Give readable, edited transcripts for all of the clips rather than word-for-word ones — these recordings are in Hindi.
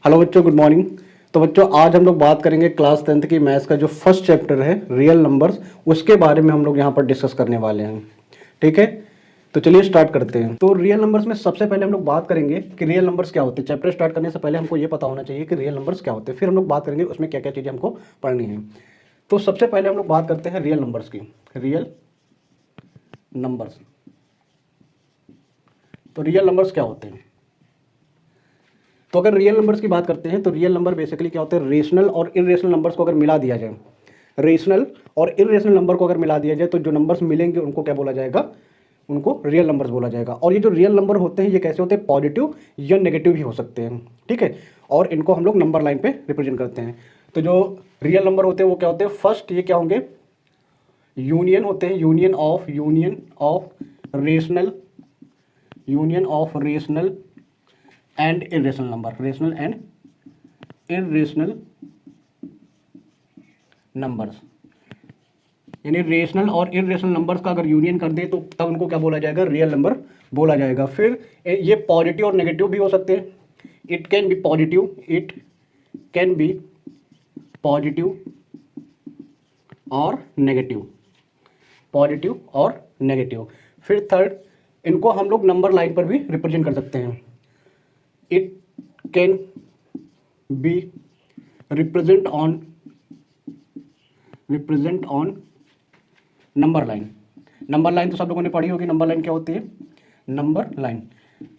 हेलो बच्चों, गुड मॉर्निंग। तो बच्चों, आज हम लोग बात करेंगे क्लास 10th की मैथ्स का जो फर्स्ट चैप्टर है रियल नंबर्स, उसके बारे में हम लोग यहाँ पर डिस्कस करने वाले हैं। ठीक है, तो चलिए स्टार्ट करते हैं। तो रियल नंबर्स में सबसे पहले हम लोग बात करेंगे कि रियल नंबर्स क्या होते हैं। चैप्टर स्टार्ट करने से पहले हमको ये पता होना चाहिए कि रियल नंबर्स क्या होते हैं, फिर हम लोग बात करेंगे उसमें क्या क्या चीज़ें हमको पढ़नी है। तो सबसे पहले हम लोग बात करते हैं रियल नंबर्स की। रियल नंबर्स, तो रियल नंबर्स क्या होते हैं? तो अगर रियल नंबर्स की बात करते हैं तो रियल नंबर बेसिकली क्या होते हैं, रेशनल और इरेशनल नंबर्स को अगर मिला दिया जाए, रेशनल और इरेशनल नंबर को अगर मिला दिया जाए तो जो नंबर्स मिलेंगे उनको क्या बोला जाएगा, उनको रियल नंबर्स बोला जाएगा। और ये जो रियल नंबर होते हैं ये कैसे होते हैं, पॉजिटिव या नेगेटिव भी हो सकते हैं। ठीक है, और इनको हम लोग नंबर लाइन पे रिप्रेजेंट करते हैं। तो जो रियल नंबर होते हैं वो क्या होते हैं, फर्स्ट ये क्या होंगे, यूनियन होते हैं, union of rational and irrational number, rational and irrational numbers. यानी रेशनल और इरेशनल नंबर्स का अगर यूनियन कर दे तो तब उनको क्या बोला जाएगा, रियल नंबर बोला जाएगा। फिर ये पॉजिटिव और नेगेटिव भी हो सकते हैं। इट कैन बी पॉजिटिव और नेगेटिव। फिर थर्ड, इनको हम लोग नंबर लाइन पर भी रिप्रेजेंट कर सकते हैं। It can be represent on number line. Number line तो सब लोगों ने पढ़ी होगी। नंबर लाइन क्या होती है, नंबर लाइन।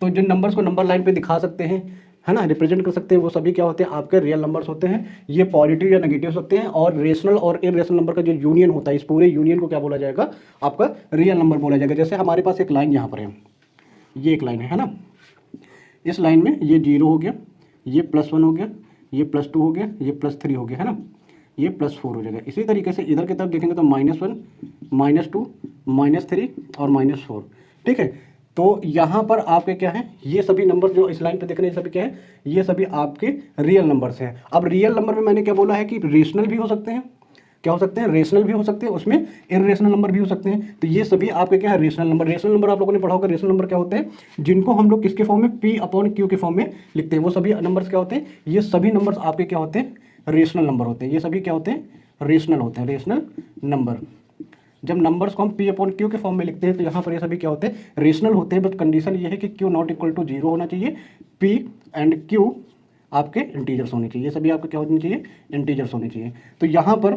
तो जिन नंबर्स को नंबर लाइन पे दिखा सकते हैं, है ना, रिप्रेजेंट कर सकते हैं, वो सभी क्या होते हैं, आपके रियल नंबर्स होते हैं। ये पॉजिटिव या नेगेटिव हो सकते हैं। और रेशनल और इरेशनल नंबर का जो यूनियन होता है, इस पूरे यूनियन को क्या बोला जाएगा, आपका रियल नंबर बोला जाएगा। जैसे हमारे पास एक लाइन यहाँ पर है, ये एक लाइन है ना, इस लाइन में ये 0 हो गया, ये +1 हो गया, ये +2 हो गया, ये +3 हो गया, है ना, ये +4 हो जाएगा। इसी तरीके से इधर की तरफ देखेंगे तो -1, -2, -3 और -4। ठीक है, तो यहाँ पर आपके क्या है, ये सभी नंबर जो इस लाइन पे देख रहे हैं, ये सभी क्या है, ये सभी आपके रियल नंबर्स हैं। अब रियल नंबर में मैंने क्या बोला है कि रेशनल भी हो सकते हैं, क्या हो सकते हैं, रेशनल भी हो सकते हैं, उसमें इरेशनल नंबर भी हो सकते हैं। तो ये सभी आपके क्या है, रेशनल नंबर। रेशनल नंबर आप लोगों ने पढ़ा होगा। रेशनल नंबर क्या होते हैं, जिनको हम लोग किसके फॉर्म में, P/Q के फॉर्म में लिखते हैं। वो सभी नंबर्स क्या होते हैं, ये सभी नंबर्स आपके क्या होते हैं, रेशनल नंबर होते हैं। ये सभी क्या होते हैं, रेशनल होते हैं, रेशनल नंबर। जब नंबर्स को हम P/Q के फॉर्म में लिखते हैं तो यहाँ पर ये सभी क्या होते हैं, रेशनल होते हैं। बट कंडीशन ये है कि Q ≠ 0 होना चाहिए, P एंड Q आपके इंटीजर्स होने चाहिए। ये सभी आपके क्या होने चाहिए, इंटीजर्स होने चाहिए। तो यहाँ पर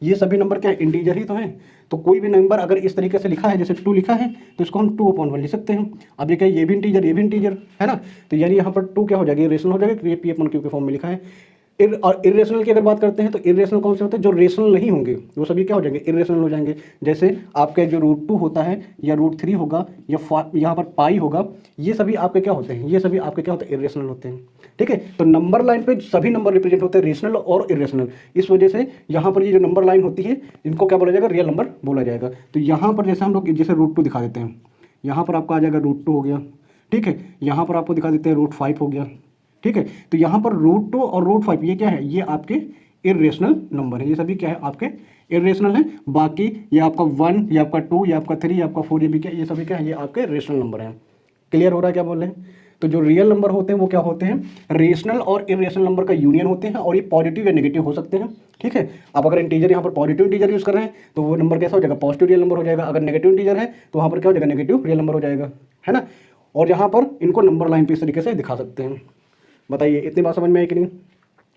ये सभी नंबर क्या है, इंटीजर ही तो हैं। तो कोई भी नंबर अगर इस तरीके से लिखा है, जैसे 2 लिखा है, तो इसको हम 2/1 लिख सकते हैं। अब ये क्या है, ये भी इंटीजर, ये भी इंटीजर, है ना। तो यानी यहाँ पर 2 क्या हो जाएगा, रेशनल हो जाएगा, ये P/Q के फॉर्म में लिखा है। और इरेशनल की अगर बात करते हैं तो इरेशनल कौन से होते हैं, जो रेशनल नहीं होंगे वो सभी क्या हो जाएंगे, इरेशनल हो जाएंगे। जैसे आपके जो √2 होता है, या √3 होगा, या यहाँ पर पाई होगा, ये सभी आपके क्या होते हैं, ये सभी आपके क्या होते हैं, इरेशनल होते हैं। ठीक है, तो नंबर लाइन पे सभी नंबर रिप्रेजेंट होते हैं, रेशनल और इरेशनल। इस वजह से यहाँ पर ये जो नंबर लाइन होती है, इनको क्या बोला जाएगा, रियल नंबर बोला जाएगा। तो यहाँ पर जैसे हम लोग जैसे √2 दिखा देते हैं, यहाँ पर आपका आ जाएगा √2 हो गया। ठीक है, यहाँ पर आपको दिखा देते हैं √5 हो गया। ठीक है, तो यहाँ पर √2 और √5 ये क्या है, ये आपके इरेशनल नंबर है। ये सभी क्या है, आपके इरेशनल है। बाकी ये आपका 1, ये आपका 2, ये आपका 3, ये आपका 4, ये भी क्या, ये सभी क्या है, ये आपके रेशनल नंबर हैं। क्लियर हो रहा है क्या बोल रहे हैं? तो जो रियल नंबर होते हैं वो क्या होते हैं, रेशनल और इरेशनल नंबर का यूनियन होते हैं। और ये पॉजिटिव या नेगेटिव हो सकते हैं। ठीक है, अब अगर इंटीजर यहाँ पर पॉजिटिव इंटीजर यूज कर रहे हैं तो वो नंबर कैसा हो जाएगा, पॉजिटिव रियल नंबर हो जाएगा। अगर नेगेटिव इंटीजर है तो वहाँ पर क्या हो जाएगा, नेगेटिव रियल नंबर हो जाएगा, है ना। और यहाँ पर इनको नंबर लाइन पे इस तरीके से दिखा सकते हैं। बताइए, इतनी बात समझ में आई कि नहीं?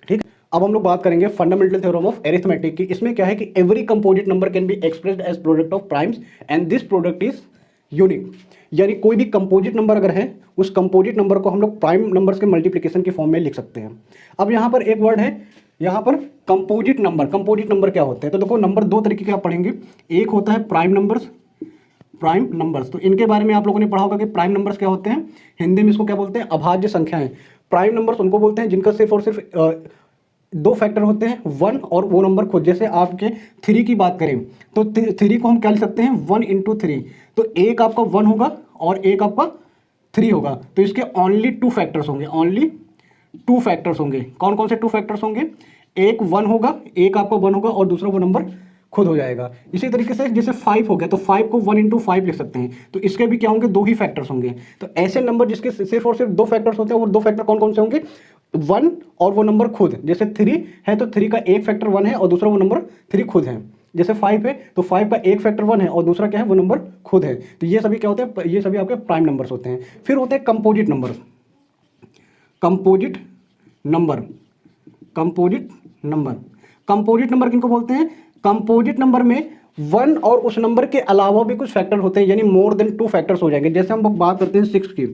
ठीक, अब हम लोग बात करेंगे फंडामेंटल थ्योरम ऑफ अरिथमेटिक की। इसमें क्या है कि every composite number can be expressed as product of primes and this product is unique. यानी कोई भी कंपोजिट नंबर अगर है, उस कंपोजिट नंबर को हम लोग प्राइम नंबर्स के मल्टीप्लिकेशन के फॉर्म में लिख सकते हैं। अब यहाँ पर एक वर्ड है, यहाँ पर कंपोजिट नंबर। कंपोजिट नंबर क्या होते हैं, तो देखो नंबर दो तरीके के आप पढ़ेंगे। एक होता है प्राइम नंबर्स, तो इनके बारे में आप लोगों ने पढ़ा होगा कि प्राइम नंबर्स क्या होते हैं, हिंदी में इसको क्या बोलते हैं, अभाज्य संख्याएं। प्राइम नंबर्स उनको बोलते हैं जिनका सिर्फ और सिर्फ 2 फैक्टर होते हैं, 1 और वो नंबर खुद। जैसे आपके 3 की बात करें तो 3 को हम क्या लिख सकते हैं, 1 × 3। तो एक आपका 1 होगा और एक आपका 3 होगा। तो इसके ओनली 2 फैक्टर्स होंगे, ओनली 2 फैक्टर्स होंगे। कौन कौन से 2 फैक्टर्स होंगे, एक 1 होगा, एक आपका 1 होगा और दूसरा वो नंबर खुद हो जाएगा। इसी तरीके से जैसे 5 हो गया तो 5 को 1 × 5 लिख सकते हैं। तो इसके भी क्या होंगे, 2 ही फैक्टर्स होंगे। तो ऐसे नंबर जिसके सिर्फ और सिर्फ 2 फैक्टर्स होते हैं, वो 2 फैक्टर कौन कौन से होंगे, वन और वो नंबर खुद, जैसे 3 है तो 3 का एक फैक्टर 1 है और दूसरा वो नंबर 3 खुद है। जैसे 5 है तो 5 का एक फैक्टर 1 है और दूसरा क्या है, वो नंबर खुद है। तो ये सभी क्या होते हैं, ये सभी आपके प्राइम नंबर्स होते हैं। फिर होते हैं composite number. Composite number, composite number, composite number किनको बोलते हैं? कंपोजिट नंबर में 1 और उस नंबर के अलावा भी कुछ फैक्टर होते हैं, यानी मोर देन 2 फैक्टर्स हो जाएंगे। जैसे हम बात करते हैं 6 की,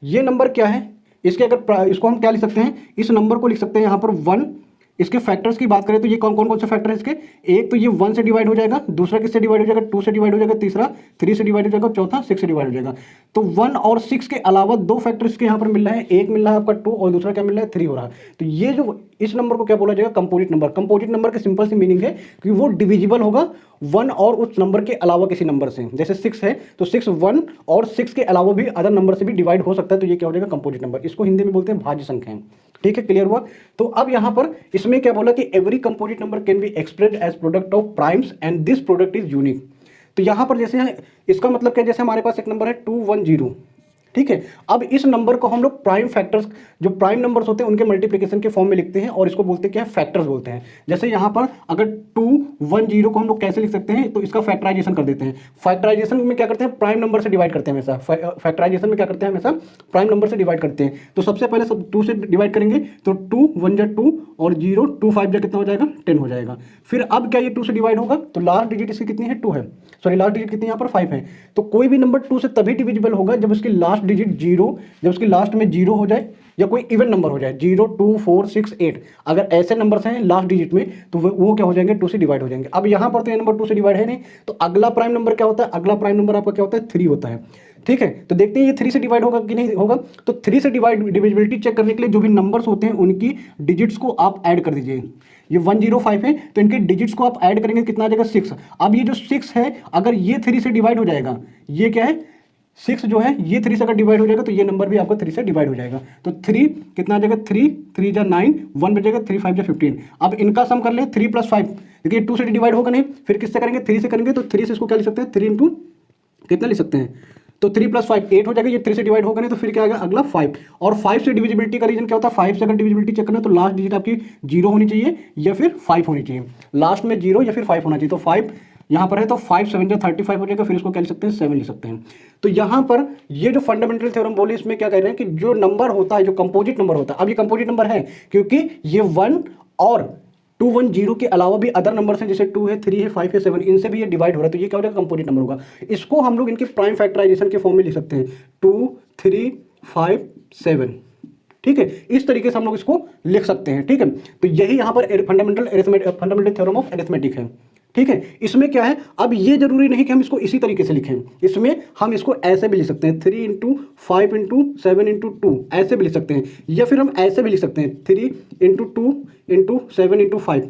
ये नंबर क्या है, इसके अगर इसको हम क्या लिख सकते हैं, इस नंबर को लिख सकते हैं यहाँ पर 1। इसके फैक्टर्स की बात करें तो ये कौन कौन से फैक्टर है इसके, एक तो ये 1 से डिवाइड हो जाएगा, दूसरा किससे डिवाइड हो जाएगा, 2 से डिवाइड हो जाएगा, तीसरा 3 से डिवाइड हो जाएगा, चौथा 6 से डिवाइड हो जाएगा। तो 1 और 6 के अलावा 2 फैक्टर इसके यहाँ पर मिल रहा है, एक मिल रहा है आपका 2 और दूसरा क्या मिल रहा है 3 हो रहा है। तो ये जो इस नंबर को क्या बोला जाएगा, कंपोजिट नंबर। कंपोजिट नंबर की सिंपल सी मीनिंग है कि वो डिविजिबल होगा 1 और उस नंबर के अलावा किसी नंबर से। जैसे 6 है तो 6 1 और 6 के अलावा भी अदर नंबर से भी डिवाइड हो सकता है, तो ये क्या हो जाएगा, कंपोजिट नंबर। इसको हिंदी में बोलते हैं भाज्य संख्याएं। ठीक है, क्लियर हुआ? तो अब यहाँ पर इसमें क्या बोला कि every composite number can be expressed as product of primes and this product is unique. तो यहाँ पर जैसे इसका मतलब क्या, जैसे हमारे पास एक नंबर है 210, ठीक है। अब इस नंबर को हम लोग प्राइम फैक्टर्स, जो प्राइम नंबर्स होते हैं उनके मल्टीप्लिकेशन के फॉर्म में लिखते हैं और इसको बोलते हैं क्या है, फैक्टर्स बोलते हैं। जैसे यहाँ पर अगर 210 को हम लोग कैसे लिख सकते हैं, तो इसका फैक्टराइजेशन कर देते हैं। फैक्टराइजेशन में क्या करते हैं, प्राइम नंबर से डिवाइड करते हैं हमेशा। फैक्टराइजेशन में क्या करते हैं, हमेशा प्राइम नंबर से डिवाइड करते हैं। तो सबसे पहले सब 2 से डिवाइड करेंगे, तो 2 1 जा 2 और 0 2 5 जा कितना हो जाएगा, 10 हो जाएगा। फिर अब क्या ये 2 से डिवाइड होगा, तो लास्ट डिजिट इसकी कितनी है, 2 है, सॉरी लास्ट डिजिट कितनी यहाँ पर 5 है। तो कोई भी नंबर 2 से तभी डिविजिबल होगा जब उसकी लास्ट डिजिट 0, जब उसकी लास्ट में 0 हो जाए या कोई इवन नंबर हो जाए, 0 2 4 6 8, अगर ऐसे नंबर्स हैं लास्ट डिजिट में तो वो क्या हो जाएंगे, 2 से डिवाइड हो जाएंगे। अब यहाँ पर तो ये नंबर 2 से डिवाइड है नहीं, तो अगला प्राइम नंबर क्या होता है, अगला प्राइम नंबर आपका क्या होता है, 3 होता है। ठीक है, तो देखते हैं ये 3 से डिवाइड होगा कि नहीं होगा। तो 3 से डिविजिबिलिटी चेक करने के लिए जो भी नंबर्स होते हैं उनकी डिजिट्स को आप ऐड कर दीजिए। ये 105 है तो इनके डिजिट्स को आप ऐड करेंगे, कितना आ जाएगा 6। अब ये जो 6 है अगर ये 3 से डिवाइड हो जाएगा, ये क्या है 6 जो है ये 3 से अगर डिवाइड हो जाएगा तो ये नंबर भी आपका 3 से डिवाइड हो जाएगा। तो 3 कितना आ जाएगा, 3 3 जा 9, 1 बचेगा, 3 5 जा 15। अब इनका सम कर ले, 3 + 5, देखिए 2 से डिवाइड होगा नहीं, फिर किससे करेंगे, 3 से करेंगे। तो 3 से इसको क्या लिख सकते हैं, 3 इंटू कितना लिख सकते हैं, तो 3 + 5 8 हो जाएगा। ये 3 से डिवाइड होगा नहीं तो फिर क्या आएगा अगला 5। और 5 से डिविजिबिलिटी का रीजन क्या होता है, 5 से अगर डिविजिबिलिटी चेक करना तो लास्ट डिजिट आपकी 0 होनी चाहिए या फिर 5 होनी चाहिए, लास्ट में 0 या फिर 5 होना चाहिए। तो 5 यहाँ पर है तो 5 7 जा 35 हो जाएगा, फिर इसको क्या लिख सकते हैं, 7 लिख सकते हैं। तो यहाँ पर ये जो फंडामेंटल थ्योरम बोले इसमें क्या कह रहे हैं कि जो नंबर होता है, जो कंपोजिट नंबर होता है, अब ये कंपोजिट नंबर है क्योंकि ये 1 और 210 के अलावा भी अदर नंबर हैं, जैसे 2 है 3 है 5 है 7, इनसे भी ये डिवाइड हो रहा है, तो ये क्या हो जाएगा, कंपोजिट नंबर होगा। इसको हम लोग इनके प्राइम फैक्टराइजेशन के फॉर्म में लिख सकते हैं, 2 3 5 7। ठीक है, इस तरीके से हम लोग इसको लिख सकते हैं। ठीक है, तो यही यहाँ पर फंडामेंटल थ्योरम ऑफ अरिथमेटिक है। ठीक है, इसमें क्या है, अब ये जरूरी नहीं कि हम इसको इसी तरीके से लिखें, इसमें हम इसको ऐसे भी लिख सकते हैं, 3 × 5 × 7 × 2 ऐसे भी लिख सकते हैं, या फिर हम ऐसे भी लिख सकते हैं 3 × 2 × 7 × 5।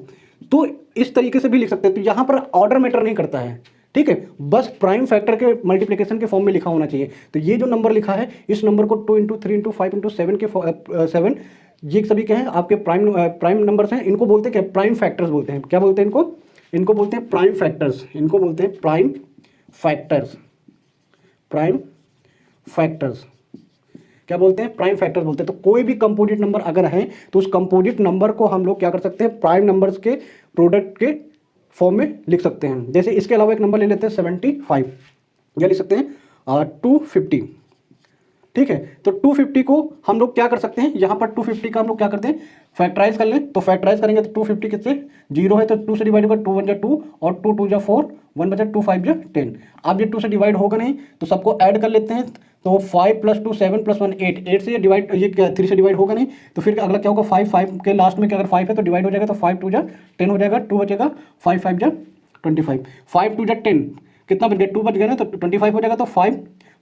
तो इस तरीके से भी लिख सकते हैं। तो यहाँ पर ऑर्डर मैटर नहीं करता है। ठीक है, बस प्राइम फैक्टर के मल्टीप्लिकेशन के फॉर्म में लिखा होना चाहिए। तो ये जो नंबर लिखा है इस नंबर को 2 × 3 × 5 × 7 के 7, ये सभी क्या है आपके प्राइम नंबर्स हैं। इनको बोलते हैं क्या, प्राइम फैक्टर्स बोलते हैं। क्या बोलते हैं इनको बोलते हैं प्राइम फैक्टर्स। इनको बोलते हैं प्राइम फैक्टर्स। प्राइम फैक्टर्स क्या बोलते हैं, प्राइम फैक्टर्स बोलते हैं। तो कोई भी कंपोजिट नंबर अगर है तो उस कंपोजिट नंबर को हम लोग क्या कर सकते हैं, प्राइम नंबर्स के प्रोडक्ट के फॉर्म में लिख सकते हैं। जैसे इसके अलावा एक नंबर ले लेते हैं 75, या लिख सकते हैं 250। ठीक है, तो 250 को हम लोग क्या कर सकते हैं, यहाँ पर 250 का हम लोग क्या करते हैं, फैक्टराइज कर लें। तो फैक्टराइज करेंगे तो 250 किससे, 0 है तो 2 से डिवाइड होगा, 2 1 जा 2 और 2 2 जा 4, 1 बचा 2 5 जा 10। अब ये 2 से डिवाइड होगा नहीं तो सबको ऐड कर लेते हैं। तो 5 + 2 7 + 1 8, 8 से ये डिवाइड, ये 3 से डिवाइड होगा नहीं तो फिर अगला क्या होगा, 5 के लास्ट में क्या, अगर 5 है तो डिवाइड हो जाएगा, तो 5 2 जा 10 हो जाएगा, 2 बचेगा, 5 5 जा 25, 5 2 जा 10, कितना बच गया, 2 बच गया ना, तो 25 हो जाएगा। तो 5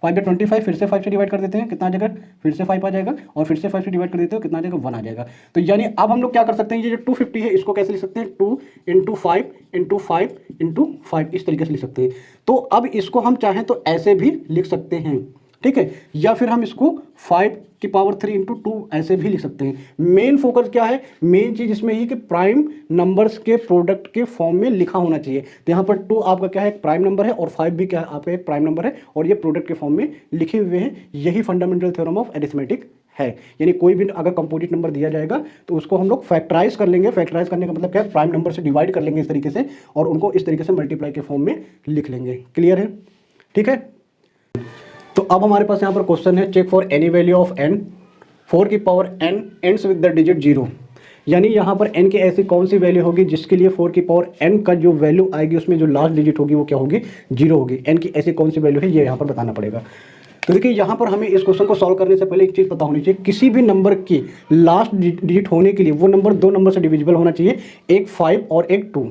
5 या 25, फिर से 5 से डिवाइड कर देते हैं, कितना आ जाएगा, फिर से 5 आ जाएगा, और फिर से 5 से डिवाइड कर देते हो, कितना आ जाएगा, 1 आ जाएगा। तो यानी अब हम लोग क्या कर सकते हैं, ये जो 250 है इसको कैसे लिख सकते हैं, 2 × 5 × 5 × 5, इस तरीके से लिख सकते हैं। तो अब इसको हम चाहें तो ऐसे भी लिख सकते हैं। ठीक है, या फिर हम इसको 5 की पावर 3 × 2 ऐसे भी लिख सकते हैं। मेन फोकस क्या है, मेन चीज इसमें ही कि प्राइम नंबर्स के प्रोडक्ट के फॉर्म में लिखा होना चाहिए। तो यहाँ पर 2 आपका क्या है, एक प्राइम नंबर है, और 5 भी क्या है आपका एक प्राइम नंबर है, और ये प्रोडक्ट के फॉर्म में लिखे हुए हैं। यही फंडामेंटल थ्योरम ऑफ अरिथमेटिक है, यानी कोई भी अगर कंपोजिट नंबर दिया जाएगा तो उसको हम लोग फैक्टराइज कर लेंगे। फैक्टराइज करने का मतलब क्या है, प्राइम नंबर से डिवाइड कर लेंगे इस तरीके से और उनको इस तरीके से मल्टीप्लाई के फॉर्म में लिख लेंगे। क्लियर है? ठीक है। तो अब हमारे पास यहाँ पर क्वेश्चन है, check for any value of n 4 की power n ends with the digit 0, यानी यहाँ पर n की ऐसी कौन सी वैल्यू होगी जिसके लिए 4 की पावर n का जो वैल्यू आएगी उसमें जो लास्ट डिजिट होगी वो क्या होगी, 0 होगी। n की ऐसी कौन सी वैल्यू है ये यहाँ पर बताना पड़ेगा। तो देखिए यहाँ पर हमें इस क्वेश्चन को सॉल्व करने से पहले एक चीज़ पता होनी चाहिए, किसी भी नंबर की लास्ट डिजिट होने के लिए वो नंबर दो नंबर से डिविजिबल होना चाहिए, एक 5 और एक 2।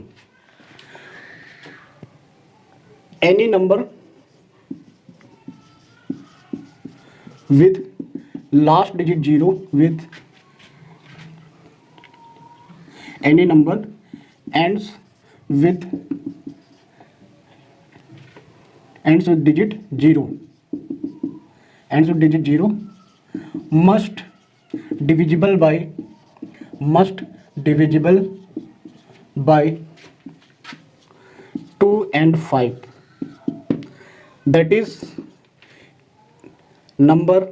Any number with last digit 0 with any number ends with digit 0 must divisible by 2 and 5, that is number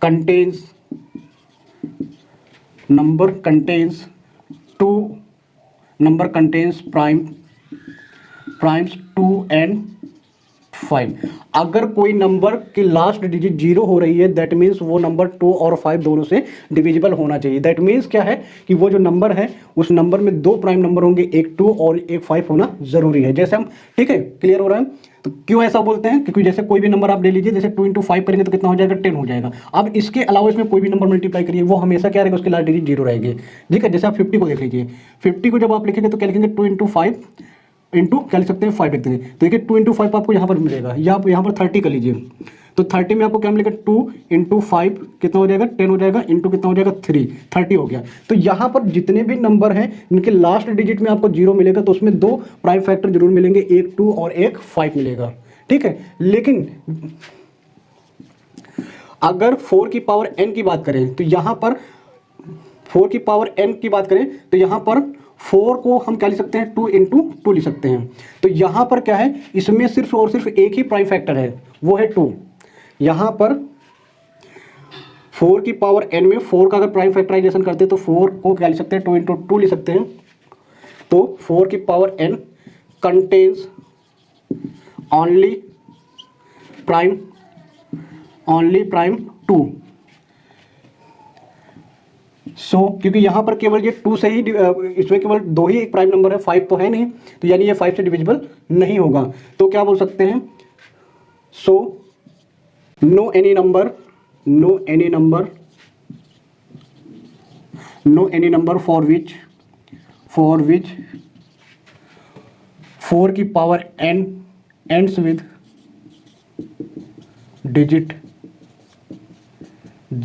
contains primes 2 and 5। अगर कोई नंबर की लास्ट डिजिट 0 हो रही है दैट मीन्स वो नंबर 2 और 5 दोनों से डिविजिबल होना चाहिए। दैट मीन्स क्या है कि वो जो नंबर है उस नंबर में दो प्राइम नंबर होंगे, एक 2 और एक 5 होना जरूरी है। जैसे हम, ठीक है, क्लियर हो रहा है? तो क्यों ऐसा बोलते हैं, क्योंकि जैसे कोई भी नंबर आप ले लीजिए, जैसे 2 × 5 करेंगे तो कितना हो जाएगा, 10 हो जाएगा। अब इसके अलावा इसमें कोई भी नंबर मल्टीप्लाई करिए वो हमेशा क्या रहेगा, उसकी लास्ट डिजिट 0 रहेगी। ठीक है, जैसे आप 50 को देख लीजिए, 50 को जब आप लिखेंगे तो क्या लिखेंगे, 2 × 5 इंटू क्या लिख सकते हैं, 5 लिख देंगे। तो देखिए 2 × 5 आपको यहाँ पर मिलेगा, या आप यहाँ पर 30 कर लीजिए, तो 30 में आपको क्या मिलेगा, 2 × 5 कितना हो जाएगा, 10 हो जाएगा, इंटू कितना हो जाएगा, 3, 30 हो गया। तो यहाँ पर जितने भी नंबर हैं इनके लास्ट डिजिट में आपको 0 मिलेगा, तो उसमें दो प्राइम फैक्टर जरूर मिलेंगे, एक 2 और एक 5 मिलेगा। ठीक है, लेकिन अगर 4 की पावर n की बात करें तो यहाँ पर 4 की पावर n की बात करें तो यहाँ पर 4 को हम क्या लिख सकते हैं, 2 × 2 लिख सकते हैं। तो यहाँ पर क्या है, इसमें सिर्फ और सिर्फ एक ही प्राइम फैक्टर है, वो है 2। यहाँ पर 4 की पावर n में 4 का अगर प्राइम फैक्टराइजेशन करते हैं तो 4 को क्या लिख सकते हैं, 2 × 2 लिख सकते हैं। तो 4 की power n contains only prime 2। सो क्योंकि यहाँ पर केवल ये 2 से ही, इसमें केवल 2 ही एक प्राइम नंबर है, 5 तो है नहीं, तो यानी ये 5 से डिविजिबल नहीं होगा। तो क्या बोल सकते हैं, so no any number for which 4 की power n ends with digit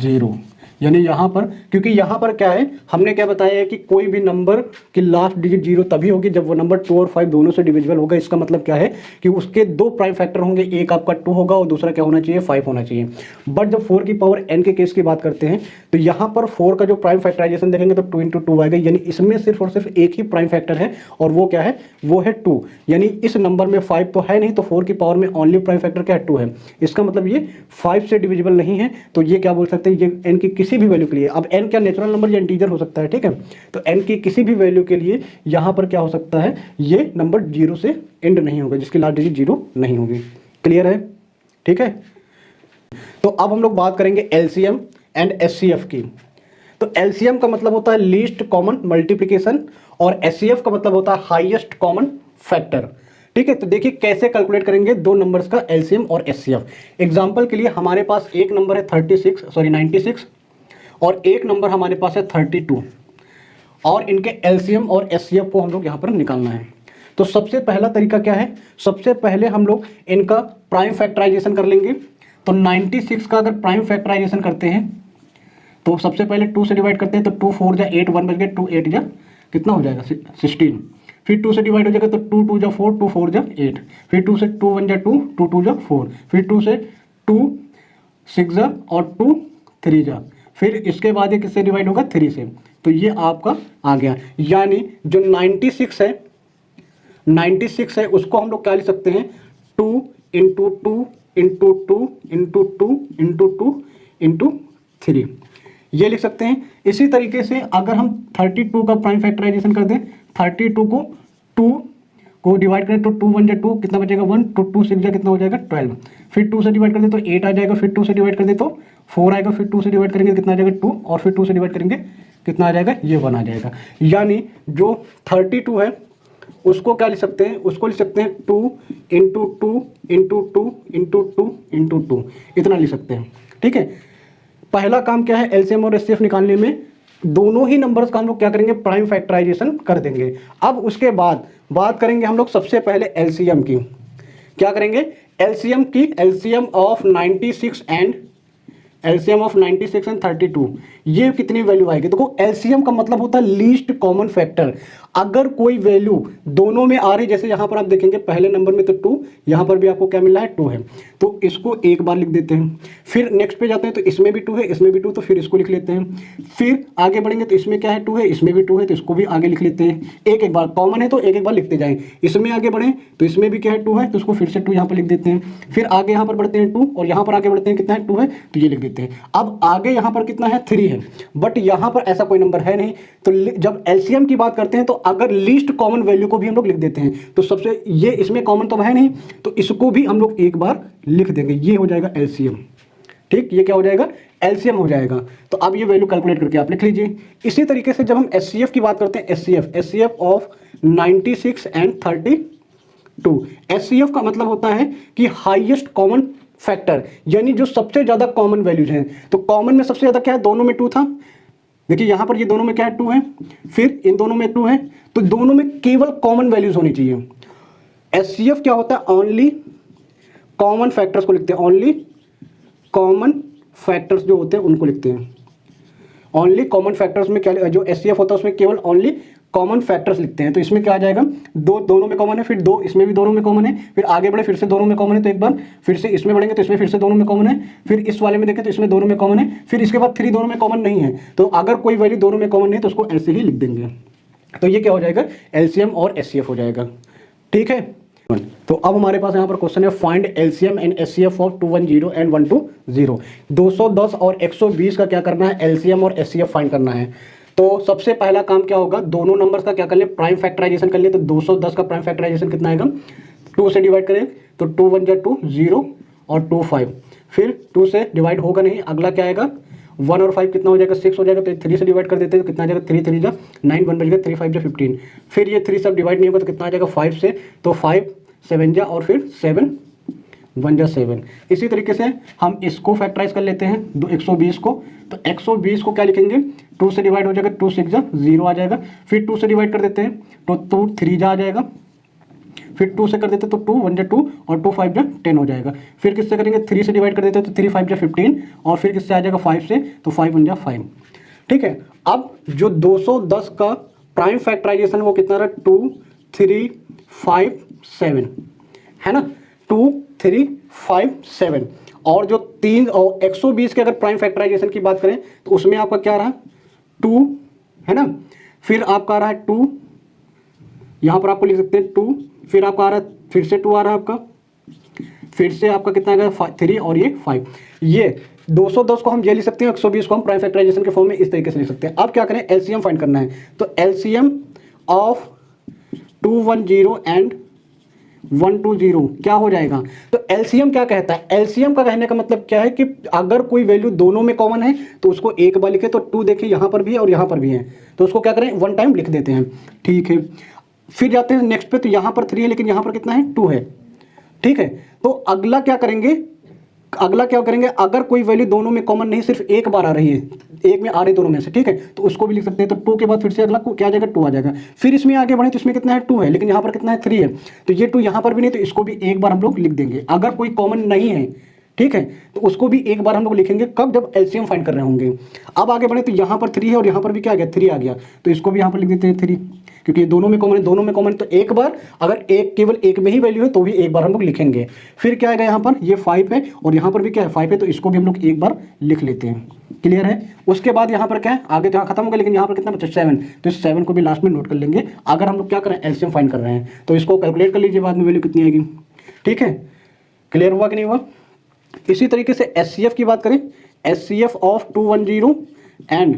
0। यानी यहाँ पर, क्योंकि यहाँ पर क्या है, हमने क्या बताया है कि कोई भी नंबर की लास्ट डिजिट 0 तभी होगी जब वो नंबर 2 और 5 दोनों से डिविजिबल होगा। इसका मतलब क्या है कि उसके दो प्राइम फैक्टर होंगे, एक आपका 2 होगा और दूसरा क्या होना चाहिए, 5 होना चाहिए। बट जब 4 की पावर n के केस की बात करते हैं तो यहाँ पर 4 का जो प्राइम फैक्टराइजेशन देखेंगे तो 2 × 2 आएगा, यानी इसमें सिर्फ और सिर्फ एक ही प्राइम फैक्टर है और वो क्या है, वो है 2। यानी इस नंबर में 5 तो है नहीं, तो 4 की पावर में ओनली प्राइम फैक्टर क्या है, 2 है। इसका मतलब ये 5 से डिविजिबल नहीं है। तो ये क्या बोल सकते हैं, ये n की किसी भी वैल्यू के लिए, अब n क्या नेचुरल नंबर या इंटीजर हो सकता है, ठीक है, तो n की किसी भी वैल्यू के लिए यहाँ पर क्या हो सकता है, ये नंबर 0 से एंड नहीं होगा, जिसकी लास्ट डिजिट 0 नहीं होगी। क्लियर है? ठीक है। तो अब हम लोग बात करेंगे एलसीएम एंड एचसीएफ की। तो एलसीएम का मतलब होता है लीस्ट कॉमन मल्टीप्लिकेशन और एचसीएफ का मतलब होता है हाईएस्ट कॉमन फैक्टर। ठीक है, तो देखिए कैसे कैलकुलेट करेंगे दो नंबर्स का एलसीएम और एचसीएफ। एग्जांपल के लिए हमारे पास एक नंबर है 96 और एक नंबर हमारे पास है 32 और इनके एलसीएम और एचसीएफ को हम लोग यहाँ पर निकालना है। तो सबसे पहला तरीका क्या है, सबसे पहले हम लोग इनका प्राइम फैक्टराइजेशन कर लेंगे। तो 96 का अगर प्राइम फैक्टराइजेशन करते हैं तो सबसे पहले 2 से डिवाइड करते हैं, तो 2 4 जा 8 1 बच गया, 2 8 जा कितना हो जाएगा 16। फिर 2 से डिवाइड हो जाएगा तो 2 2 जा 4, 2 4 जा 8, फिर 2 से 2 1 जा 2, 2 2 जा 4, फिर 2 से 2 6 जा और 2 3 जा, फिर इसके बाद ये किससे डिवाइड होगा 3 से। तो ये आपका आ गया, यानी जो 96 है उसको हम लोग क्या लिख सकते हैं, 2 × 2 × 2 × 2 × 2 × 2 इंटू 3, ये लिख सकते हैं। इसी तरीके से अगर हम 32 का प्राइम फैक्टराइजेशन कर दें, 32 को 2 को डिवाइड करें तो 2 1 जा 2, कितना बचेगा 1, तो 2 6 जा कितना हो जाएगा 12, फिर 2 से डिवाइड कर दे तो 8 आ जाएगा, फिर 2 से डिवाइड कर दे तो 4 आएगा, फिर 2 से डिवाइड करेंगे कितना आ जाएगा 2, और फिर 2 से डिवाइड करेंगे कितना आ जाएगा, ये 1 आ जाएगा। यानी जो 32 है उसको क्या लिख सकते हैं, उसको लिख सकते हैं 2 इंटू 2 इंटू 2 इंटू 2 इंटू 2, इतना लिख सकते हैं। ठीक है, पहला काम क्या है, एलसीएम और एचसीएफ निकालने में दोनों ही नंबर्स का हम लोग क्या करेंगे, प्राइम फैक्टराइजेशन कर देंगे। अब उसके बाद बात करेंगे हम लोग सबसे पहले एलसीएम की। क्या करेंगे, एलसीएम की, एलसीएम ऑफ 96 एंड 32, ये कितनी वैल्यू आएगी। देखो एलसीएम का मतलब होता है लीस्ट कॉमन फैक्टर। अगर कोई वैल्यू दोनों में आ रही, जैसे यहाँ पर आप देखेंगे पहले नंबर में तो 2, यहाँ पर भी आपको क्या मिला है 2 है, तो इसको एक बार लिख देते हैं। फिर नेक्स्ट पे जाते हैं तो इसमें भी 2 है, इसमें भी 2, तो फिर इसको लिख लेते हैं। फिर आगे बढ़ेंगे तो इसमें क्या है 2 है, इसमें भी 2 है, तो इसको भी आगे लिख लेते हैं। एक एक बार कॉमन है तो एक एक बार लिखते जाएं। इसमें आगे बढ़े तो इसमें भी क्या है 2 है, तो इसको फिर से 2 यहाँ पर लिख देते हैं। फिर आगे यहाँ पर बढ़ते हैं 2, और यहाँ पर आगे बढ़ते हैं कितना है 2 है, तो ये लिख देते हैं। अब आगे यहाँ पर कितना है 3 है, बट यहाँ पर ऐसा कोई नंबर है नहीं, तो जब एलसीएम की बात करते हैं तो अगर लीस्ट कॉमन वैल्यू को भी हम लोग लिख देते हैं, तो सबसे ये इसमें कॉमन तो है नहीं, तो इसको भी हम लोग एक बार लिख देंगे, ये हो जाएगा एलसीएम। ठीक, ये क्या हो जाएगा, एलसीएम हो जाएगा। तो अब ये वैल्यू कैलकुलेट करके आप लिख लीजिए। इसी तरीके से जब हम एचसीएफ की बात करते हैं, एचसीएफ ऑफ 96 एंड 32, एचसीएफ का मतलब होता है कि हाईएस्ट कॉमन फैक्टर, यानी जो सबसे ज्यादा कॉमन वैल्यूज हैं। तो कॉमन में सबसे ज्यादा क्या है, दोनों में 2 था, देखिए यहां पर ये दोनों में क्या है 2 है, फिर इन दोनों में 2 है, तो दोनों में केवल कॉमन वैल्यूज होनी चाहिए। एचसीएफ क्या होता है, ओनली कॉमन फैक्टर्स को लिखते हैं, ओनली कॉमन फैक्टर्स जो होते हैं उनको लिखते हैं। ओनली कॉमन फैक्टर्स में क्या, जो एचसीएफ होता है उसमें केवल ओनली कॉमन फैक्टर्स लिखते हैं। तो इसमें क्या आ जाएगा, 2 दोनों में कॉमन है, फिर 2 इसमें भी दोनों में कॉमन है, फिर आगे बढ़े फिर से दोनों में कॉमन है, तो एक बार फिर से इसमें बढ़ेंगे तो इसमें फिर से दोनों में कॉमन है, फिर इस वाले में देखें तो इसमें दोनों में कॉमन है, फिर इसके बाद 3 दोनों में कॉमन नहीं है। तो अगर कोई वैल्यू दोनों में कॉमन नहीं तो उसको ऐसे ही लिख देंगे। तो ये क्या हो जाएगा, एलसीएम और एचसीएफ हो जाएगा। ठीक है, तो अब हमारे पास यहाँ पर क्वेश्चन है, find LCM and HCF of 210 and 120। 210 और 120 का क्या करना है, एलसीएम और एचसीएफ फाइंड करना है। तो सबसे पहला काम क्या होगा, दोनों नंबर्स का क्या कर ले, प्राइम फैक्टराइजेशन कर ले। तो 210 का प्राइम फैक्टराइजेशन कितना आएगा, 2 से डिवाइड करें तो 2 1 जा 2, 0 और 2 5, फिर 2 से डिवाइड होगा नहीं, अगला क्या आएगा 1 और 5 कितना हो जाएगा 6 हो जाएगा, तो 3 से डिवाइड कर देते हैं तो कितना आ जाएगा 3 3 जा 9, 1 बचेगा, 3 5 जा 15, फिर ये 3 सब डिवाइड नहीं होगा तो कितना आ जाएगा 5 से, तो 5 7 जा और फिर 7 1 जा 7। इसी तरीके से हम इसको फैक्टराइज कर लेते हैं 120 को, तो 120 को क्या लिखेंगे, 2 से डिवाइड हो जाएगा, 2 6 जा 0 आ जाएगा, फिर 2 से डिवाइड कर देते हैं तो 2 3 जा आ जाएगा, फिर 2 से कर देते तो 2 1 जा 2 और 2 5 जा 10 हो जाएगा, फिर किससे करेंगे 3 से डिवाइड कर देते तो 3 5 जा 15 और फिर किससे आ जाएगा 5 से, तो 5 1 जा 5। ठीक है, अब जो 210 का प्राइम फैक्टराइजेशन वो कितना रहा, 2 3 5 7 है ना, 2 3 5 7, और जो 3 और 120 के अगर प्राइम फैक्टराइजेशन की बात करें तो उसमें आपका क्या रहा 2 है ना, फिर आपका आ रहा है 2, यहाँ पर आपको लिख सकते हैं 2, फिर आपका आ रहा है फिर से 2 आ रहा है आपका, फिर से आपका कितना आ गया 3 और ये 5। ये 210 को हम ये लिख सकते हैं, 120 को हम प्राइम फैक्टराइजेशन के फॉर्म में इस तरीके से लिख सकते हैं। अब क्या करें, एलसीएम फाइंड करना है। तो एलसीएम ऑफ 210 एंड 120 क्या हो जाएगा, तो एलसीएम क्या कहता है, एलसीएम का कहने का मतलब क्या है कि अगर कोई वैल्यू दोनों में कॉमन है तो उसको एक बार लिखे, तो 2 देखिए यहाँ पर भी है और यहाँ पर भी है, तो उसको क्या करें 1 टाइम लिख देते हैं। ठीक है, फिर जाते हैं नेक्स्ट पे, तो यहाँ पर 3 है लेकिन यहाँ पर कितना है 2 है। ठीक है, तो अगला क्या करेंगे, अगर कोई वैल्यू दोनों में कॉमन नहीं सिर्फ एक बार आ रही है, एक में आ रही दोनों में से, ठीक है, तो उसको भी लिख सकते हैं। तो 2 के बाद फिर से अगला क्या आ जाएगा 2 आ जाएगा, फिर इसमें आगे बढ़े तो इसमें कितना है 2 है लेकिन यहाँ पर कितना है 3 है, तो ये 2 यहाँ पर भी नहीं, तो इसको भी एक बार हम लोग लिख देंगे अगर कोई कॉमन नहीं है। ठीक है, तो उसको भी एक बार हम लोग लिखेंगे कब, जब एलसीएम फाइंड कर रहे होंगे। अब आगे बढ़े तो यहाँ पर 3 है और यहाँ पर भी क्या आ गया 3 आ गया, तो इसको भी यहाँ पर लिख देते हैं 3, क्योंकि दोनों में कॉमन है, दोनों में कॉमन तो एक बार, अगर एक केवल एक में ही वैल्यू है तो भी एक बार हम लोग लिखेंगे। फिर क्या आएगा यहाँ पर ये 5 है और यहाँ पर भी क्या है 5 है, तो इसको भी हम लोग एक बार लिख लेते हैं। क्लियर है, उसके बाद यहाँ पर क्या है, आगे तो यहाँ खत्म होगा लेकिन यहाँ पर कितना बचा 7, तो इस 7 को भी लास्ट में नोट कर लेंगे अगर हम लोग क्या करें एलसीएम फाइंड कर रहे हैं, तो इसको कैलकुलेट कर लीजिए बाद में वैल्यू कितनी आएगी। ठीक है, क्लियर हुआ कि नहीं हुआ। इसी तरीके से एचसीएफ की बात करें, HCF of 210 and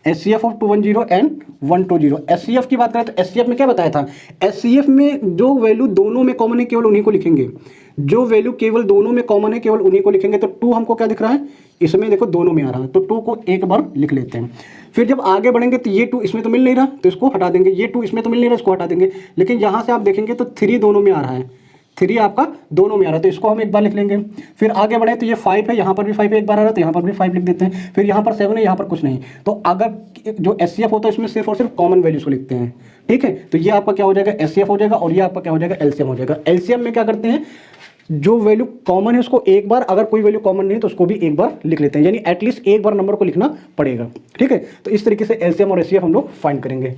HCF of 210 and 120। HCF की बात करें तो HCF में क्या बताया था, HCF में जो वैल्यू दोनों में कॉमन है केवल उन्हीं को लिखेंगे, जो वैल्यू केवल दोनों में कॉमन है केवल उन्हीं को लिखेंगे। तो 2 हमको क्या दिख रहा है, इसमें देखो दोनों में आ रहा है, तो 2 को एक बार लिख लेते हैं। फिर जब आगे बढ़ेंगे तो ये 2 इसमें तो मिल नहीं रहा तो इसको हटा देंगे, ये 2 इसमें तो मिल नहीं रहा इसको हटा देंगे, लेकिन यहाँ से आप देखेंगे तो 3 दोनों में आ रहा है, 3 आपका दोनों में आ रहा है, तो इसको हम एक बार लिख लेंगे। फिर आगे बढ़े तो ये 5 है, यहाँ पर भी 5 एक बार आ रहा है तो यहाँ पर भी 5 लिख देते हैं। फिर यहाँ पर 7 है, यहाँ पर कुछ नहीं। तो अगर जो HCF होता है इसमें सिर्फ और सिर्फ कॉमन वैल्यूज को लिखते हैं, ठीक है। तो ये आपका क्या हो जाएगा, HCF हो जाएगा, और ये आपका क्या हो जाएगा, LCM हो जाएगा। LCM में क्या करते हैं, जो वैल्यू कॉमन है उसको एक बार, अगर कोई वैल्यू कॉमन नहीं तो उसको भी एक बार लिख लेते हैं, यानी एटलीस्ट एक बार नंबर को लिखना पड़ेगा, ठीक है। तो इस तरीके से LCM और HCF हम लोग फाइंड करेंगे।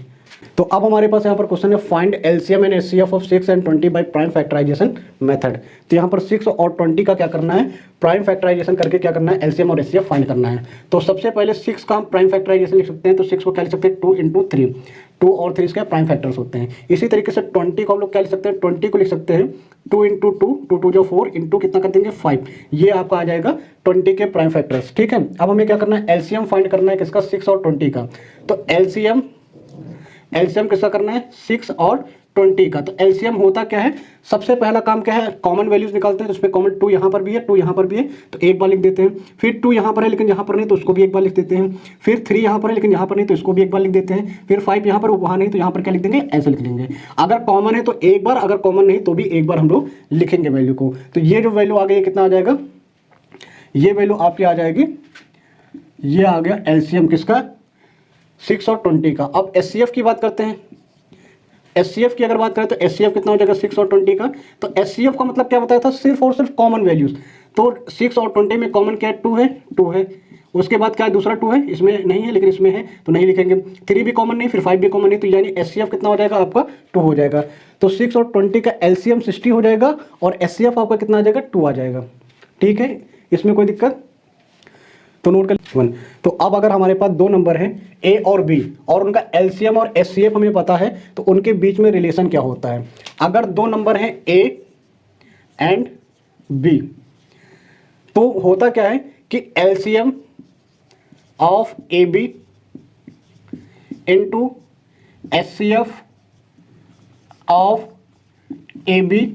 तो अब हमारे पास यहाँ पर क्वेश्चन है find LCM and HCF of 6 and 20 by prime factorisation method. तो यहाँ पर 6 और 20 का क्या करना है, प्राइम फैक्टराइजेशन करके क्या करना है, LCM और HCF फाइंड करना है। तो सबसे पहले 6 का हम प्राइम फैक्टराइजेशन लिख सकते हैं, तो 6 को क्या लिख सकते हैं, 2 × 3, 2 और 3 इसके प्राइम फैक्टर्स होते हैं। इसी तरीके से 20 को हम लोग क्या लिख सकते हैं, 20 को लिख सकते हैं 2 × 2, 2 2 जो 4 इंटू कितना कर देंगे 5, ये आपका आ जाएगा 20 के प्राइम फैक्टर्स, ठीक है। अब हमें क्या करना है, LCM फाइंड करना है किसका, 6 और 20 का। तो LCM किसका करना है, 6 और 20 का। तो LCM होता क्या है, सबसे पहला काम क्या है, कॉमन वैल्यूज निकालते हैं। तो उसमें कॉमन 2 यहाँ पर भी है, 2 यहाँ पर भी है, तो एक बार लिख देते हैं। फिर 2 यहाँ पर है लेकिन यहाँ पर नहीं तो उसको भी एक बार लिख देते हैं। फिर 3 यहाँ पर है लेकिन यहाँ पर नहीं तो इसको भी एक बार लिख देते हैं। फिर 5 यहाँ पर, वहाँ नहीं तो यहाँ पर क्या लिख देंगे, ऐसे लिख लेंगे। अगर कॉमन है तो एक बार, अगर कॉमन नहीं तो भी एक बार हम लोग लिखेंगे वैल्यू को। तो ये जो वैल्यू आ गई कितना आ जाएगा, ये वैल्यू आपकी आ जाएगी, ये आ गया LCM किसका, 6 और 20 का। अब HCF की बात करते हैं। HCF की अगर बात करें तो HCF कितना हो जाएगा, 6 और 20 का। तो HCF का मतलब क्या बताया था, सिर्फ और सिर्फ कॉमन वैल्यूज। तो 6 और 20 में कॉमन क्या है, 2 है, 2 है। उसके बाद क्या है, दूसरा 2 है, इसमें नहीं है लेकिन इसमें है तो नहीं लिखेंगे। 3 भी कॉमन नहीं, फिर 5 भी कॉमन नहीं, तो यानी HCF कितना हो जाएगा आपका, 2 हो जाएगा। तो 6 और 20 का LCM 60 हो जाएगा और HCF आपका कितना आ जाएगा, 2 आ जाएगा, ठीक है। इसमें कोई दिक्कत तो नोट कर 1। तो अब अगर हमारे पास 2 नंबर हैं A और B और उनका LCM और HCF हमें पता है, तो उनके बीच में रिलेशन क्या होता है। अगर 2 नंबर हैं A एंड B, तो होता क्या है कि LCM of AB into HCF of AB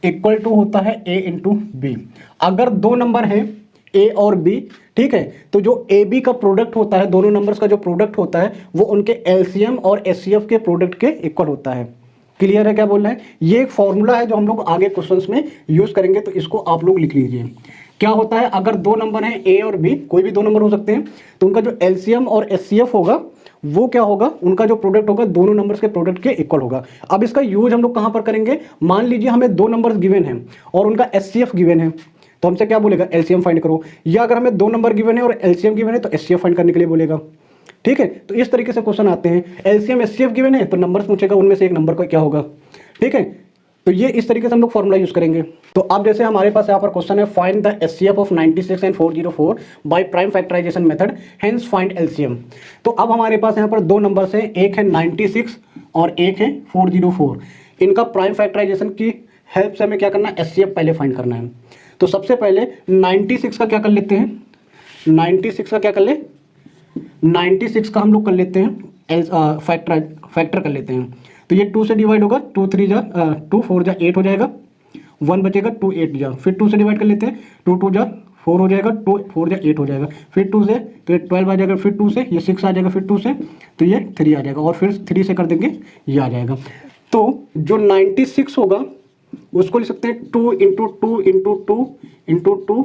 equal to होता है A इंटू B। अगर 2 नंबर हैं A और B, ठीक है, तो जो AB का प्रोडक्ट होता है, दोनों नंबर्स का जो प्रोडक्ट होता है वो उनके LCM और HCF के प्रोडक्ट के इक्वल होता है। क्लियर है क्या बोल रहे हैं, ये एक फॉर्मूला है जो हम लोग आगे क्वेश्चंस में यूज करेंगे, तो इसको आप लोग लिख लीजिए। क्या होता है, अगर 2 नंबर हैं A और B, कोई भी 2 नंबर हो सकते हैं, तो उनका जो LCM और HCF होगा वो क्या होगा, उनका जो प्रोडक्ट होगा दोनों नंबर्स के प्रोडक्ट के इक्वल होगा। अब इसका यूज हम लोग कहां पर करेंगे, मान लीजिए हमें 2 नंबर्स गिवन हैं और उनका HCF गिवन है, तो हमसे क्या बोलेगा, LCM फाइंड करो। या अगर हमें 2 नंबर गिवन है और LCM गिवन है तो HCF फाइंड करने के लिए बोलेगा, ठीक है। तो इस तरीके से क्वेश्चन आते हैं। LCM HCF गिवन है तो नंबर्स पूछेगा, उनमें से एक नंबर का क्या होगा, ठीक है। तो ये इस तरीके से हम लोग फॉर्मूला यूज करेंगे। तो अब जैसे हमारे पास यहाँ पर क्वेश्चन है find the HCF of 96 and 404 by prime factorisation method, hence find LCM। तो अब हमारे पास यहाँ पर 2 नंबर्स हैं, एक है 96 और एक है 404। इनका प्राइम फैक्टराइजेशन की हेल्प से हमें क्या करना है, HCF पहले फाइंड करना है। तो सबसे पहले 96 का क्या कर लेते हैं, 96 का क्या कर ले, 96 का हम लोग कर लेते हैं फैक्टर कर लेते हैं। तो ये 2 से डिवाइड होगा, 2 3 जा 2 4 जा 8 हो जाएगा, 1 बचेगा, 2 8 जा, फिर 2 से डिवाइड कर लेते हैं, 2 2 जा 4 हो जाएगा, 2 4 जा 8 हो जाएगा, फिर 2 से तो ये 12 आ जाएगा, फिर 2 से ये 6 आ जाएगा, फिर 2 से तो ये 3 आ जाएगा, और फिर 3 से कर देंगे ये आ जाएगा। तो जो 96 होगा उसको लिख सकते हैं 2 × 2 × 2 × 2,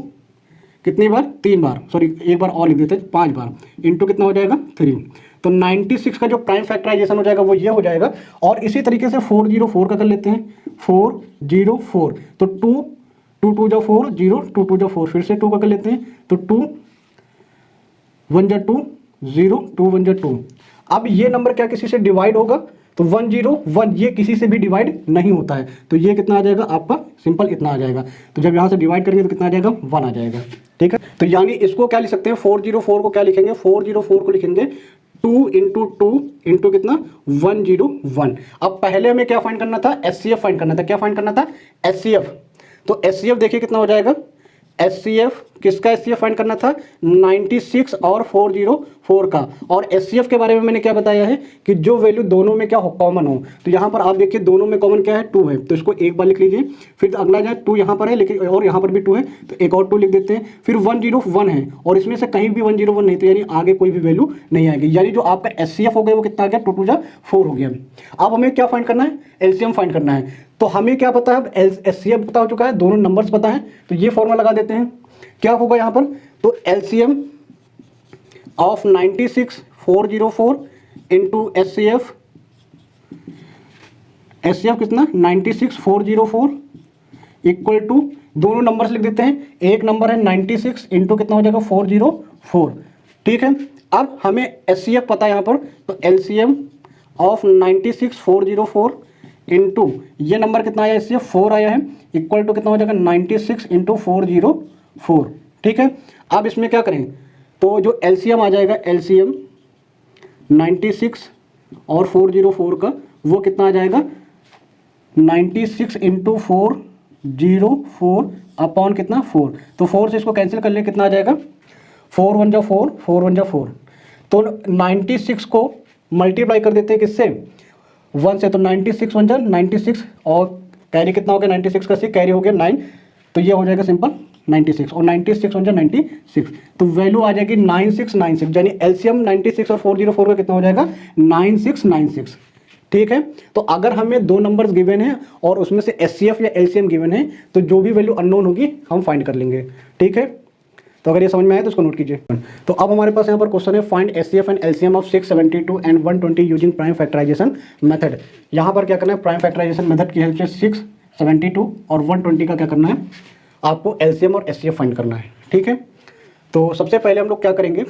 कितनी बार, 3 बार, सॉरी एक बार और लिख देते हैं, 5 बार, इंटू कितना हो जाएगा 3। तो 96 का जो प्राइम फैक्टराइजेशन हो जाएगा वो ये हो जाएगा। और इसी तरीके से 404 का कर लेते हैं, 404, तो 2 2 2 जा 4 0 2 2 जा 4, फिर से 2 का कर लेते हैं, तो 2 1 जा 2 0 2 1 जा 2। अब ये नंबर क्या किसी से डिवाइड होगा, तो 1 0 1, ये किसी से भी डिवाइड नहीं होता है, तो ये कितना आ जाएगा आपका, सिंपल इतना आ जाएगा। तो जब यहाँ से डिवाइड करेंगे तो कितना आ जाएगा, 1 आ जाएगा, ठीक है। तो यानी इसको क्या लिख सकते हैं, 404 को क्या लिखेंगे, 404 को लिखेंगे 2 × 2 × कितना 101। अब पहले हमें क्या फाइंड करना था, HCF फाइंड करना था। क्या फाइंड करना था, HCF। तो HCF देखिए कितना हो जाएगा, HCF किसका HCF फाइंड करना था 96 और 404 का। और HCF के बारे में मैंने क्या बताया है कि जो वैल्यू दोनों में क्या हो कॉमन हो। तो यहाँ पर आप देखिए दोनों में कॉमन क्या है 2 है, तो इसको एक बार लिख लीजिए। फिर अगला जाए 2 यहाँ पर है लेकिन और यहाँ पर भी 2 है तो एक और 2 लिख देते हैं। फिर 101 है और इसमें से कहीं भी 101 नहीं, तो यानी आगे कोई भी वैल्यू नहीं आएगी, यानी जो आपका HCF हो गया वो कितना आ गया 2 2 जा 4 हो गया। अब हमें क्या फाइंड करना है LCM फाइंड करना है। तो हमें क्या पता है अब HCF पता हो चुका है, दोनों नंबर्स पता है, तो ये फॉर्मूला लगा देते हैं। क्या होगा यहाँ पर तो LCM ऑफ 96 404 इंटू HCF कितना 96 404 इक्वल टू दोनों नंबर्स लिख देते हैं। एक नंबर है 96 इंटू कितना हो जाएगा 404, ठीक है। अब हमें HCF पता है यहाँ पर, तो LCM ऑफ 96 404 इंटू ये नंबर कितना आया HCF 4 आया है इक्वल टू कितना हो जाएगा 96 इंटू 404, ठीक है। अब इसमें क्या करें तो जो LCM आ जाएगा LCM 96 और 404 का वो कितना आ जाएगा 96 इंटू 404 अपॉन कितना 4, तो 4 से इसको कैंसिल कर ले कितना आ जाएगा 4 1 जा 4 4 1 जा 4। तो 96 को मल्टीप्लाई कर देते हैं किससे 1 से, तो 96 1 जा 96 और कैरी कितना हो गया 96 का 6 कैरी हो गया 9, तो ये हो जाएगा सिंपल 96 और 96 1 जा 96, तो वैल्यू आ जाएगी 9696, यानी LCM 96 और 404 का कितना हो जाएगा 9696, ठीक है। तो अगर हमें दो नंबर्स गिवन है और उसमें से HCF या LCM गिवन है तो जो भी वैल्यू अननोन होगी हम फाइंड कर लेंगे, ठीक है। तो अगर ये समझ में आए तो इसको नोट कीजिए। तो अब हमारे पास यहाँ पर क्वेश्चन है find HCF and LCM of 672 and 120 using prime factorisation method. यहाँ पर क्या करना है प्राइम फैक्टराइजेशन मेथड की हेल्प से 672 और 120 का क्या करना है आपको LCM और HCF फाइंड करना है, ठीक है। तो सबसे पहले हम लोग क्या करेंगे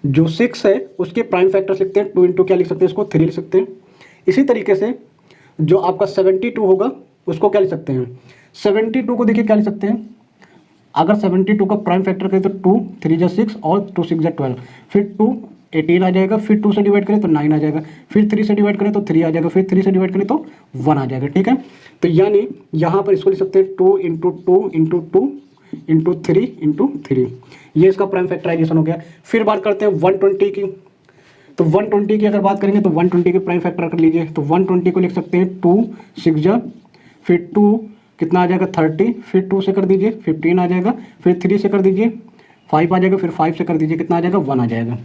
जो 6 है उसके प्राइम फैक्टर्स लिखते हैं, 2 इंटू क्या लिख सकते हैं इसको 3 लिख सकते हैं। इसी तरीके से जो आपका 72 होगा उसको क्या लिख सकते हैं 72 को देखिए क्या लिख सकते हैं, अगर 72 का प्राइम फैक्टर करें तो 2 3 जा 6 और 2 6 जा 12, फिर 2 18 आ जाएगा, फिर 2 से डिवाइड करें तो 9 आ जाएगा, फिर 3 से डिवाइड करें तो 3 आ जाएगा, फिर 3 से डिवाइड करें तो 1 आ जाएगा, ठीक है। तो यानी यहाँ पर इसको लिख सकते हैं 2 इंटू 2 इंटू 2 इंटू 3 इंटू 3, ये इसका प्राइम फैक्टराइजेशन हो गया। फिर बात करते हैं 120 की, तो 120 की अगर बात करेंगे तो 120 के प्राइम फैक्टर कर लीजिए, तो 120 को लिख सकते हैं 2 6 जा, फिर 2 कितना आ जाएगा 30, फिर 2 से कर दीजिए 15 आ जाएगा, फिर 3 से कर दीजिए 5 आ जाएगा, फिर 5 से कर दीजिए कितना आ जाएगा 1 आ जाएगा,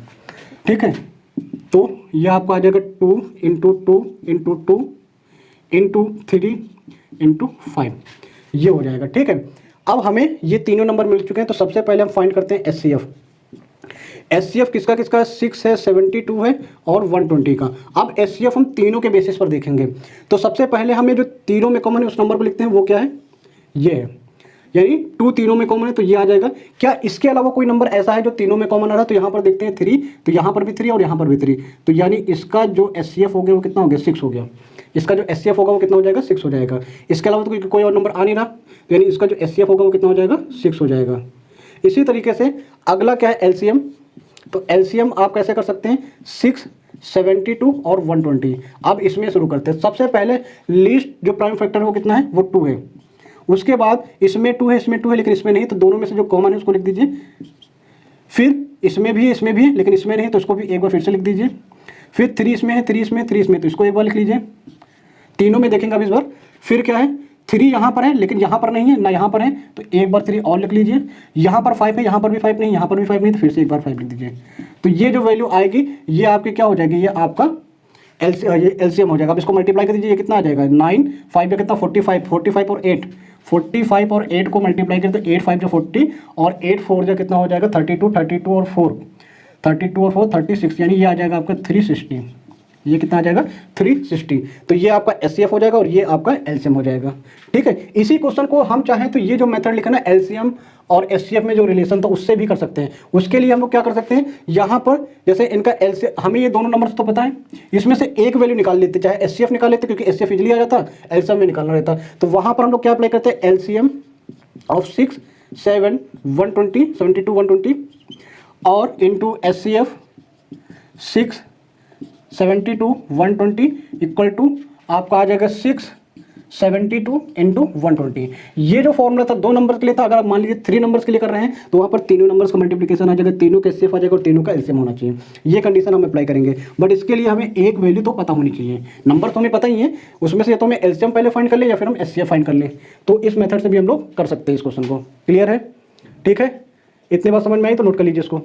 ठीक है। तो ये आपको आ जाएगा 2 इंटू 2 इंटू 2 इंटू 3 इंटू 5, ये हो जाएगा, ठीक है। अब हमें ये तीनों नंबर मिल चुके हैं, तो सबसे पहले हम फाइंड करते हैं HCF। HCF किसका किसका 6 है 72 है और 120 का। अब HCF हम तीनों के बेसिस पर देखेंगे, तो सबसे पहले हमें जो तीनों में कॉमन है उस नंबर को लिखते हैं, वो क्या है ये है, यानी 2 तीनों में कॉमन है तो ये आ जाएगा। क्या इसके अलावा कोई नंबर ऐसा है जो तीनों में कॉमन आ रहा है, तो यहाँ पर देखते हैं 3, तो यहाँ पर भी 3 और यहाँ पर भी 3, तो यानी इसका जो HCF हो गया वो कितना हो गया 6 हो गया, इसका जो HCF होगा वो कितना हो जाएगा 6 हो जाएगा। इसके अलावा तो कोई और नंबर आ नहीं रहा, तो यानी इसका जो HCF होगा वो कितना हो जाएगा 6 हो जाएगा। इसी तरीके से अगला क्या है LCM, तो LCM आप कैसे कर सकते हैं 6 72 और 120। अब इसमें शुरू करते हैं। सबसे पहले लीस्ट जो प्राइम फैक्टर है वो कितना है वो 2 है, उसके बाद इसमें 2 है इसमें 2 है लेकिन इसमें नहीं, तो दोनों में से जो कॉमन है उसको लिख दीजिए। फिर इसमें भी है लेकिन इसमें नहीं, तो इसको भी एक बार फिर से लिख दीजिए। फिर 3 इसमें है 3 इसमें 3 इसमें, तो इसको एक बार लिख लीजिए। तीनों में देखेंगे अब इस बार। फिर क्या है 3 यहाँ पर है लेकिन यहाँ पर नहीं है ना, यहाँ पर है, तो एक बार 3 और लिख लीजिए। यहाँ पर 5 है, यहाँ पर भी 5 नहीं, यहाँ पर भी 5 नहीं, तो फिर से एक बार 5 लिख दीजिए। तो ये जो वैल्यू आएगी ये आपकी क्या हो जाएगी, ये आपका LCM हो जाएगा। अब इसको मल्टीप्लाई कर दीजिए, ये कितना आ जाएगा 9 5 कितना 45 और 8 45 और 8 को मल्टीप्लाई करें तो 8 5 जो 40 और 8 4 जो कितना हो जाएगा 32 और 4 36, यानी ये आ जाएगा आपका 360, ये कितना आ जाएगा 360। तो ये आपका HCF हो जाएगा और ये आपका LCM हो जाएगा, ठीक है। इसी क्वेश्चन को हम चाहें तो ये जो मेथड लिखा ना LCM और HCF में जो रिलेशन था उससे भी कर सकते हैं। उसके लिए हम लोग क्या कर सकते हैं, यहाँ पर जैसे इनका LCM हमें ये दोनों नंबर्स तो पता है, इसमें से एक वैल्यू निकाल लेते, चाहे HCF निकाल लेते क्योंकि HCF इजीली आ जाता, LCM में निकालना रहता। तो वहाँ पर हम लोग क्या अप्लाई करते हैं LCM ऑफ 6 7 120 72 120 और इंटू HCF 6 72 120 इक्वल टू आपका आ जाएगा 6 72 इंटू 120। ये जो फॉर्मूला था 2 नंबर के लिए था, अगर आप मान लीजिए 3 नंबर्स के लिए कर रहे हैं तो वहाँ पर तीनों नंबर्स का मल्टीप्लिकेशन आ जाएगा, तीनों का एचसीएफ आ जाएगा और तीनों का एलसीएम होना चाहिए। ये कंडीशन हम अप्लाई करेंगे, बट इसके लिए हमें एक वैल्यू तो पता होनी चाहिए। नंबर तो हमें पता ही है, उसमें से या तो हमें एलसीएम पहले फाइंड कर ले या फिर हम एचसीएफ फाइंड कर लें। तो इस मेथड से भी हम लोग कर सकते हैं इस क्वेश्चन को। क्लियर है? ठीक है, इतनी बात समझ में आई तो नोट कर लीजिए इसको।